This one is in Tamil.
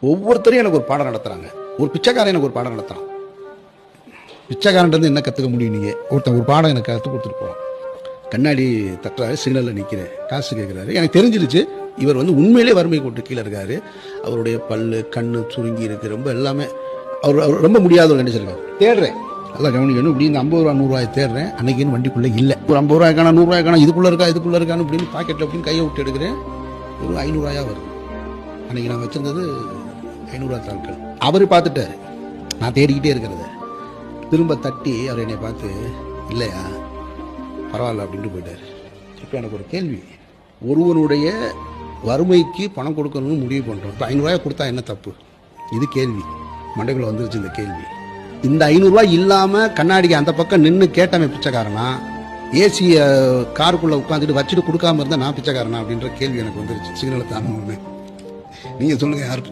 ஒவ்வொருத்தரும் எனக்கு ஒரு பாடம் நடத்துறாங்க. ஒரு பிச்சைக்காரன் எனக்கு ஒரு பாடம் நடத்துறான். பிச்சைக்காரன் என்ன கற்றுக்க முடியும்? நீங்கள் ஒருத்தன் ஒரு பாடம் எனக்கு கற்றுக் கொடுத்துட்டு போகிறான். கண்ணாடி தட்டுறாரு, சிக்னலில் நிற்கிறேன், காசு கேட்குறாரு. எனக்கு தெரிஞ்சிருச்சு இவர் உண்மையிலே வறுமை கோட்டு கீழே இருக்காரு. அவருடைய பல்லு கண்ணு சுருங்கி இருக்கு, ரொம்ப எல்லாமே அவர் ரொம்ப முடியாத ஒரு நினைச்சிருக்காரு. தேடுறேன், நல்லா கவனிக்கணும். இப்படி இந்த 50 ரூபா 100 ரூபாய் தேடுறேன். அன்னைக்குன்னு வண்டிக்குள்ளே இல்லை. ஒரு 50 ரூபாய்க்கான 100 ரூபாய்க்கான இதுக்குள்ளே இருக்கான்னு இப்படின்னு பாக்கெட்டில் அப்படின்னு கையை விட்டு எடுக்கிறேன். ஒரு 500 ரூபாயா வருது. அன்னைக்கு நான் வச்சிருந்தது 500 ரூபா தாட்கள். அவர் பார்த்துட்டாரு நான் தேடிக்கிட்டே இருக்கிறத. திரும்ப தட்டி அவர் என்னை பார்த்து, இல்லையா பரவாயில்ல அப்படின்ட்டு போயிட்டார். இப்போ எனக்கு ஒரு கேள்வி, ஒருவனுடைய வறுமைக்கு பணம் கொடுக்கணும்னு முடிவு பண்ணுறோம். இப்போ 500 ரூபாய் கொடுத்தா என்ன தப்பு? இது கேள்வி மண்டைக்குள்ள வந்துருச்சு. இந்த கேள்வி, இந்த 500 ரூபாய் இல்லாமல் கண்ணாடிக்கு அந்த பக்கம் நின்று கேட்டமே பிச்சைக்காரனா, ஏசி காருக்குள்ளே உட்காந்துட்டு வச்சுட்டு கொடுக்காம இருந்தால் நான் பிச்சைக்காரனா அப்படின்ற கேள்வி எனக்கு வந்துருச்சு. சிக்னலை தானே. நீங்கள் சொல்லுங்கள், யார்